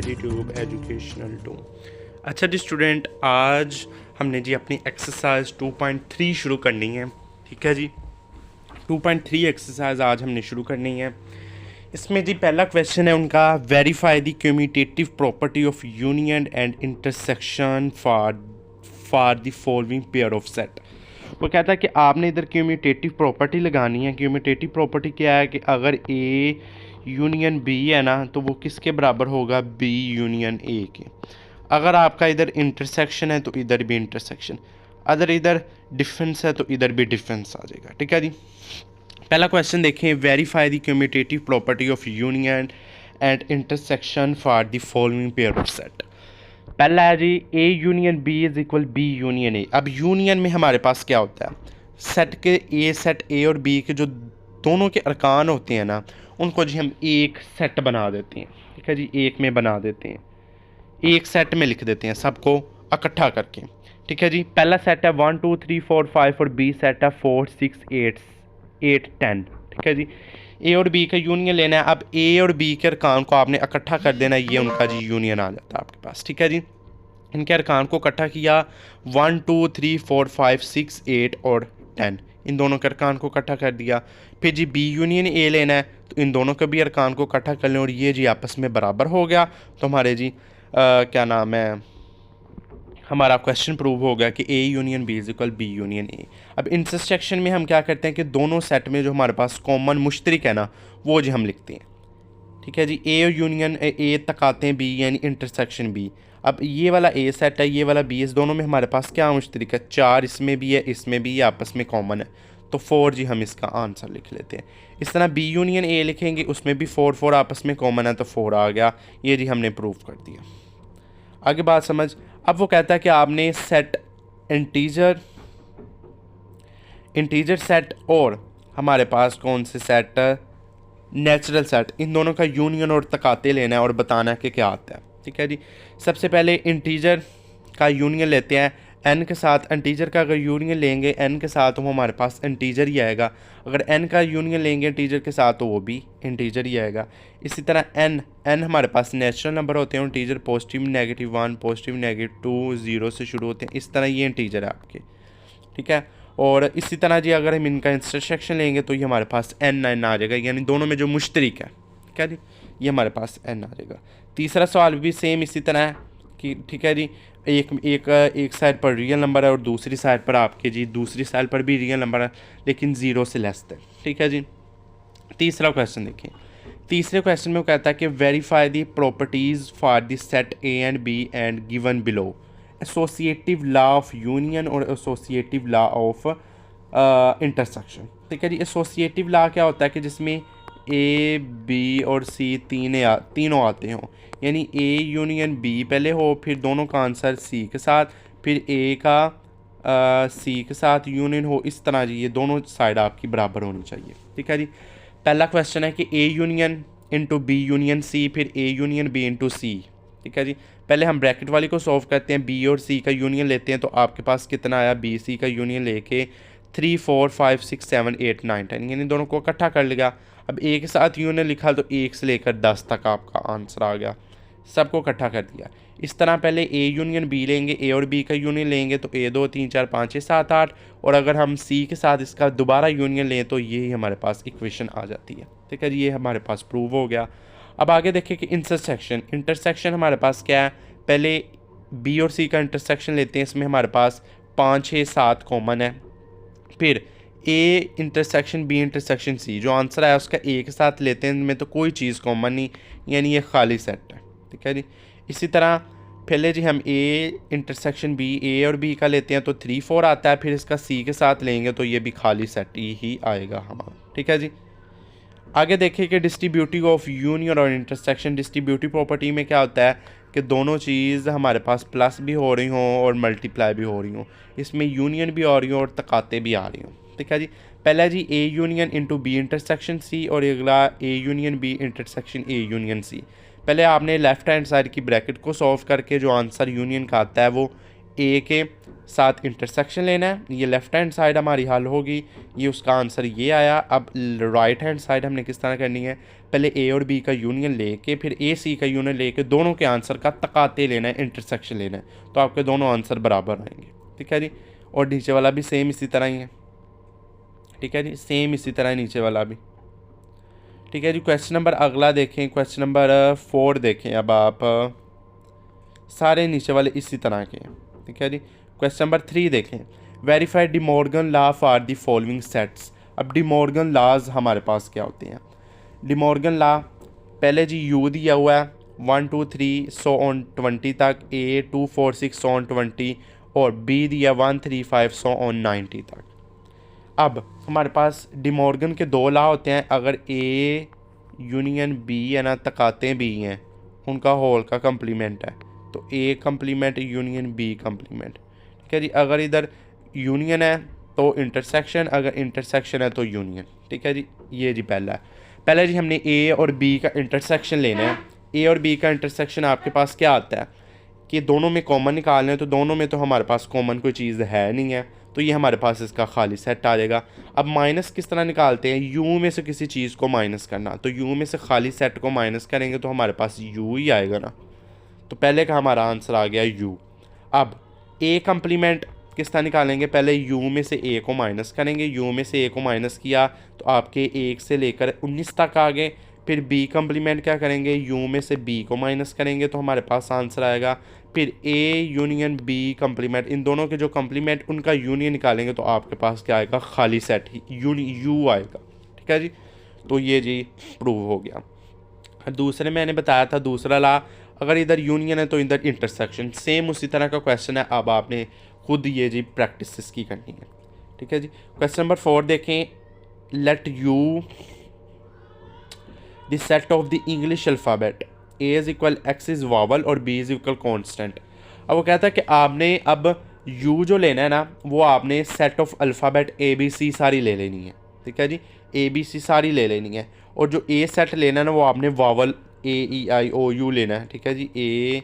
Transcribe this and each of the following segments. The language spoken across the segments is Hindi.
Study tube educational to. अच्छा जी स्टूडेंट, आज हमने जी अपनी एक्सरसाइज 2.3 शुरू करनी है। ठीक है जी, 2.3 एक्सरसाइज आज हमने शुरू करनी है। इसमें जी पहला क्वेश्चन है उनका, verify the commutative property of union and intersection for the following pair of set. वो कहता है कि आपने इधर क्यूम्यूटेटिव प्रॉपर्टी लगानी है। क्यूम्यूटेटिव प्रॉपर्टी क्या है कि अगर ए यूनियन बी है ना, तो वो किसके बराबर होगा, बी यूनियन ए के। अगर आपका इधर इंटरसेक्शन है तो इधर भी इंटरसेक्शन, अगर इधर डिफरेंस है तो इधर भी डिफरेंस आ जाएगा। ठीक है जी, पहला क्वेश्चन देखें, verify the commutative property of union and intersection for the following pair of set. पहला है जी A union B is equal B union A. अब यूनियन में हमारे पास क्या होता है, सेट के सेट ए और बी के जो दोनों के अरकान होते हैं ना, उनको जी हम एक सेट बना देते हैं। ठीक है जी, एक में बना देते हैं, एक सेट में लिख देते हैं सबको इकट्ठा करके। ठीक है जी, पहला सेट है 1 2 3 4 5 और बी सेट है 4 6 8 10। ठीक है जी, ए और बी का यूनियन लेना है। अब ए और बी के अरकान को आपने इकट्ठा कर देना है, ये उनका जी यूनियन आ जाता है आपके पास। ठीक है जी, इनके अरकान को इकट्ठा किया, 1 2 3 4 5 6 8 और 10, इन दोनों के अरकान को इकट्ठा कर दिया। फिर जी बी यूनियन ए लेना है, तो इन दोनों के भी अरकान को इकट्ठा कर लें और ये जी आपस में बराबर हो गया। तो हमारे जी क्या नाम है, हमारा क्वेश्चन प्रूव हो गया कि A union B is equal B union A. अब इंटरसेक्शन में हम क्या करते हैं कि दोनों सेट में जो हमारे पास कॉमन मुश्तरक है ना, वो जी हम लिखते हैं। ठीक है जी, ए और यूनियन ए तक आते हैं बी, यानी इंटरसेक्शन बी। अब ये वाला ए सेट है, ये वाला बी, इस दोनों में हमारे पास क्या मुश्तरक है, 4 इसमें भी है, इसमें भी, ये आपस में कॉमन है, तो 4 जी हम इसका आंसर लिख लेते हैं। इस तरह बी यूनियन ए लिखेंगे, उसमें भी 4 4 आपस में कॉमन है, तो 4 आ गया। ये जी हमने प्रूव कर दिया। आगे बात समझ। अब वो कहता है कि आपने सेट इंटीजर सेट और हमारे पास कौन से सेट, नेचुरल सेट, इन दोनों का यूनियन और तकाते लेना है और बताना है कि क्या आता है। ठीक है जी, सबसे पहले इंटीजर का यूनियन लेते हैं n के साथ। इंटीजर का अगर यूनियन लेंगे n के साथ तो वो हमारे पास इंटीजर ही आएगा। अगर n का यूनियन लेंगे इंटीजर के साथ तो वो भी इंटीजर ही आएगा। इसी तरह n हमारे पास नेचुरल नंबर होते हैं, integer positive negative 1 positive negative 2 0 से शुरू होते हैं। इस तरह ये इंटीजर है आपके। ठीक है, और इसी तरह जी अगर हम इनका इंटरसेक्शन लेंगे तो ये हमारे पास n आ जाएगा, यानी दोनों में जो मुश्तरक है। ठीक है जी, ये हमारे पास n आ जाएगा। तीसरा सवाल भी सेम इसी तरह है कि ठीक है जी, एक साइड पर रियल नंबर है और दूसरी साइड पर आपके जी दूसरी साइड पर भी रियल नंबर है, लेकिन 0 से लेस है। ठीक है जी, तीसरा क्वेश्चन देखें। तीसरे क्वेश्चन में वो कहता है कि verify the properties for the set A and B and given below, associative law of union और एसोसिएटिव लॉ ऑफ इंटरसेक्शन। ठीक है जी, एसोसिएटिव लॉ क्या होता है कि जिसमें ए बी और सी तीनों आते हों, यानी ए यूनियन बी पहले हो, फिर दोनों का आंसर सी के साथ, फिर ए का सी के साथ यूनियन हो। इस तरह जी ये दोनों साइड आपकी बराबर होनी चाहिए। ठीक है जी, पहला क्वेश्चन है कि A union into B union C, फिर A union B into C. ठीक है जी, पहले हम ब्रैकेट वाली को सॉल्व करते हैं, बी और सी का यूनियन लेते हैं, तो आपके पास कितना आया, बी सी का यूनियन लेके 3 4 5 6 7 8 9 10, यानी दोनों को इकट्ठा कर लिया। अब ए के साथ यूनियन लिखा तो 1 से लेकर 10 तक आपका आंसर आ गया, सबको इकट्ठा कर दिया। इस तरह पहले ए यूनियन बी लेंगे, ए और बी का यूनियन लेंगे तो ए 2 3 4 5 6 7 8, और अगर हम सी के साथ इसका दोबारा यूनियन लें तो ये ही हमारे पास इक्वेशन आ जाती है। ठीक है जी, ये हमारे पास प्रूव हो गया। अब आगे देखें कि इंटरसेक्शन हमारे पास क्या है, पहले बी और सी का इंटरसेक्शन लेते हैं, इसमें हमारे पास 5 6 7 कॉमन है। फिर A intersection B intersection C, जो आंसर आया उसका ए के साथ लेते हैं, इनमें तो कोई चीज़ कॉमन नहीं, यानी ये खाली सेट है। ठीक है जी, इसी तरह पहले जी हम ए इंटरसेक्शन बी, ए और बी का लेते हैं तो 3 4 आता है, फिर इसका सी के साथ लेंगे तो ये भी खाली सेट ही आएगा हमारा। ठीक है जी, आगे देखें कि डिस्ट्रीब्यूटिव ऑफ यूनियन और इंटरसेक्शन। डिस्ट्रीब्यूटिव प्रॉपर्टी में क्या होता है कि दोनों चीज़ हमारे पास प्लस भी हो रही हों और मल्टीप्लाई भी हो रही हों, इसमें यूनियन भी हो रही हों और तकाते भी आ रही हों। ठीक है जी, पहला जी A union into B intersection C, और अगला A union B intersection A union C. पहले आपने लेफ्ट हैंड साइड की ब्रैकेट को सॉल्व करके जो आंसर यूनियन का आता है वो ए के साथ इंटरसेक्शन लेना है, ये लेफ़्ट हैंड साइड हमारी हल होगी, ये उसका आंसर ये आया। अब राइट हैंड साइड हमने किस तरह करनी है, पहले ए और बी का यूनियन लेके फिर ए सी का यूनियन लेके दोनों के आंसर का तकाते लेना है, इंटरसेक्शन लेना है, तो आपके दोनों आंसर बराबर आएंगे। ठीक है जी, और नीचे वाला भी सेम इसी तरह ही है। ठीक है जी, सेम इसी तरह नीचे वाला भी। ठीक है जी, क्वेश्चन नंबर अगला देखें, क्वेश्चन नंबर 4 देखें। अब आप सारे नीचे वाले इसी तरह के हैं। ठीक है जी, क्वेश्चन नंबर 3 देखें। Verify De Morgan law for the following sets. अब डी मॉर्गन लॉज हमारे पास क्या होते हैं। डी मॉर्गन लॉ, पहले जी यू दिया हुआ है 1 2 3 सो ऑन 20 तक, ए 2 4 6 सो ऑन 20, और बी दिया 1 3 5 सो ऑन 90 तक। अब हमारे पास डी मॉर्गन के दो लॉ होते हैं। अगर ए यूनियन बी है ना, तकाते बी हैं, उनका होल का कंप्लीमेंट है, तो ए कंप्लीमेंट यूनियन बी कंप्लीमेंट। ठीक है जी, अगर इधर यूनियन है तो इंटरसेक्शन, अगर इंटरसेक्शन है तो यूनियन। ठीक है जी, ये जी पहला जी हमने ए और बी का इंटरसेक्शन लेना है। ए और बी का इंटरसेक्शन आपके पास क्या आता है कि दोनों में कॉमन निकालना है, तो दोनों में तो हमारे पास कॉमन कोई चीज़ है नहीं है, तो ये हमारे पास इसका खाली सेट आ जाएगा। अब माइनस किस तरह निकालते हैं, यू में से किसी चीज़ को माइनस करना, तो यू में से खाली सेट को माइनस करेंगे तो हमारे पास यू ही आएगा ना, तो पहले का हमारा आंसर आ गया यू। अब ए कंप्लीमेंट किस तरह निकालेंगे, पहले यू में से ए को माइनस करेंगे, यू में से ए को माइनस किया तो आपके 1 से लेकर 19 तक आ गए। फिर बी कंप्लीमेंट क्या करेंगे, यू में से बी को माइनस करेंगे तो हमारे पास आंसर आएगा। फिर ए यूनियन बी कंप्लीमेंट, इन दोनों के जो कंप्लीमेंट उनका यूनियन निकालेंगे तो आपके पास क्या आएगा, खाली सेट ही यू आएगा। ठीक है जी, तो ये जी प्रूव हो गया। दूसरे मैंने बताया था दूसरा ला, अगर इधर यूनियन है तो इधर इंटरसेक्शन, सेम उसी तरह का क्वेश्चन है। अब आपने खुद ये जी प्रैक्टिस इसकी करनी है। ठीक है जी, क्वेश्चन नंबर 4 देखें। Let you the set of the English alphabet, A is equal x is vowel और बी इज इक्वल कॉन्स्टेंट। अब वो कहता है कि आपने अब यू जो लेना है ना, वो आपने set of alphabet A B C सारी ले लेनी है। ठीक है जी, ए बी सी सारी ले लेनी है, और जो ए सेट लेना है ना वो आपने vowel A E I O you लेना है। ठीक है जी, ए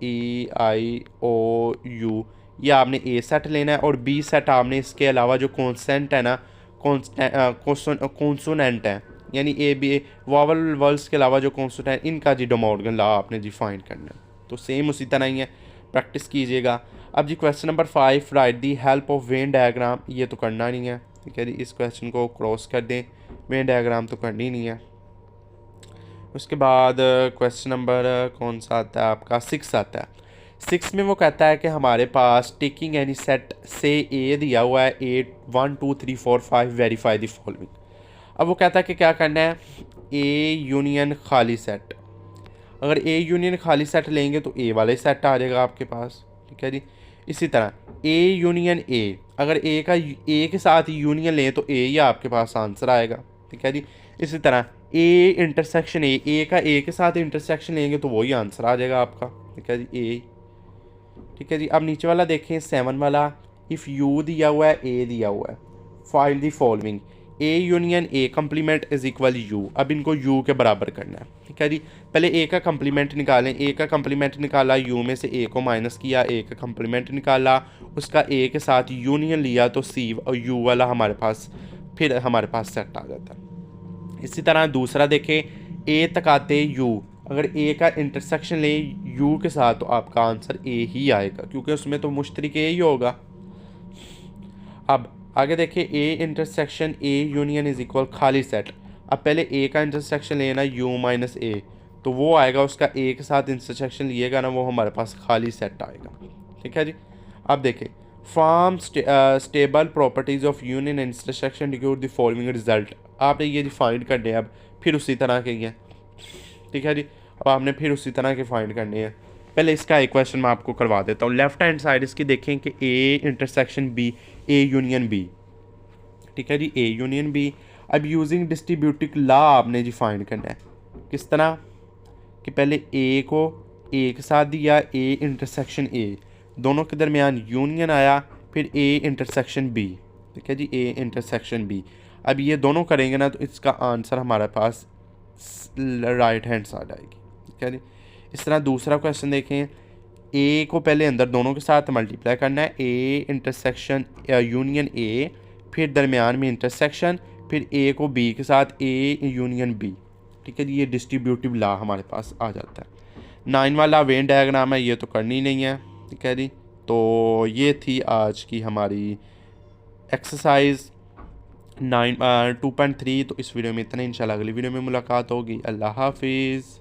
ई आई ओ यू, ये आपने ए सेट लेना है, और बी सेट आपने इसके अलावा जो कॉन्स्टेंट है ना, कॉन्सोनेंट है, यानी ए बी वावल वर्ल्स के अलावा जो कॉन्सोनेंट, इनका जी डे मॉर्गन लॉ आपने जी फाइंड करना है। तो सेम उसी तरह ही है, प्रैक्टिस कीजिएगा। अब जी question number 5, write the help of Venn diagram, ये तो करना नहीं है। ठीक है जी, इस क्वेश्चन को क्रॉस कर दें, वेन डायग्राम तो करनी नहीं है। उसके बाद क्वेश्चन नंबर कौन सा आता है आपका, 6 आता है। 6 में वो कहता है कि हमारे पास टेकिंग एनी सेट से ए दिया हुआ है, 8 1 2 3 4 5 वेरीफाई द फॉलोइंग। अब वो कहता है कि क्या करना है, ए यूनियन खाली सेट, अगर ए यूनियन खाली सेट लेंगे तो ए वाला ही सेट आ जाएगा आपके पास। ठीक है जी, इसी तरह ए यूनियन ए, अगर ए के साथ यूनियन लें तो ए ही आपके पास आंसर आएगा। ठीक है जी, इसी तरह ए इंटरसेक्शन ए का ए के साथ इंटरसेक्शन लेंगे तो वही आंसर आ जाएगा आपका। ठीक है जी, ए। ठीक है जी, अब नीचे वाला देखें 7 वाला, इफ़ यू दिया हुआ है, ए दिया हुआ है, find the following, A union A complement is equal you. अब इनको यू के बराबर करना है। ठीक है जी, पहले ए का कंप्लीमेंट निकालें, ए का कंप्लीमेंट निकाला, यू में से ए को माइनस किया, ए का कंप्लीमेंट निकाला, उसका ए के साथ यूनियन लिया तो सी और यू वाला हमारे पास फिर हमारे पास सेट आ जाता है। इसी तरह दूसरा देखें, ए तकाते यू, अगर ए का इंटरसेक्शन ले यू के साथ तो आपका आंसर ए ही आएगा, क्योंकि उसमें तो मुश्तरक ए ही होगा। अब आगे देखिए, A intersection A union is equal खाली सेट। अब पहले ए का इंटरसेक्शन लेना यू माइनस ए, तो वो आएगा, उसका ए के साथ इंटरसेक्शन लिएगा ना, वो हमारे पास खाली सेट आएगा। ठीक है जी, अब देखिए, from stable properties of union and intersection डिक्यूट द फॉलोइंग रिजल्ट। आपने ये फाइंड करने हैं, अब फिर उसी तरह के ही हैं। ठीक है जी, अब आपने फिर उसी तरह के फाइंड करने हैं। पहले इसका एक क्वेश्चन मैं आपको करवा देता हूँ। लेफ्ट हैंड साइड इसकी देखें कि A intersection B, A union B. ठीक है जी, ए यूनियन बी। अब यूजिंग डिस्ट्रीब्यूटिव लॉ आपने जी फाइंड करना है। किस तरह कि पहले ए को ए के साथ दिया, ए इंटरसेक्शन ए, दोनों के दरमियान यूनियन आया, फिर ए इंटरसेक्शन बी। ठीक है जी, ए इंटरसेक्शन बी। अब ये दोनों करेंगे ना तो इसका आंसर हमारे पास राइट हैंड साइड आएगी। ठीक है जी, इस तरह दूसरा क्वेश्चन देखें, ए को पहले अंदर दोनों के साथ मल्टीप्लाई करना है, ए इंटरसेक्शन यूनियन ए, फिर दरमियान में इंटरसेक्शन, फिर ए को बी के साथ ए यूनियन बी। ठीक है जी, ये डिस्ट्रीब्यूटिव लॉ हमारे पास आ जाता है। 9 वाला वेन डायग्राम है, ये तो करनी नहीं है। ठीक है जी, तो ये थी आज की हमारी एक्सरसाइज 2.3। तो इस वीडियो में इतना, इंशाल्लाह अगली वीडियो में मुलाकात होगी। अल्लाह हाफिज़।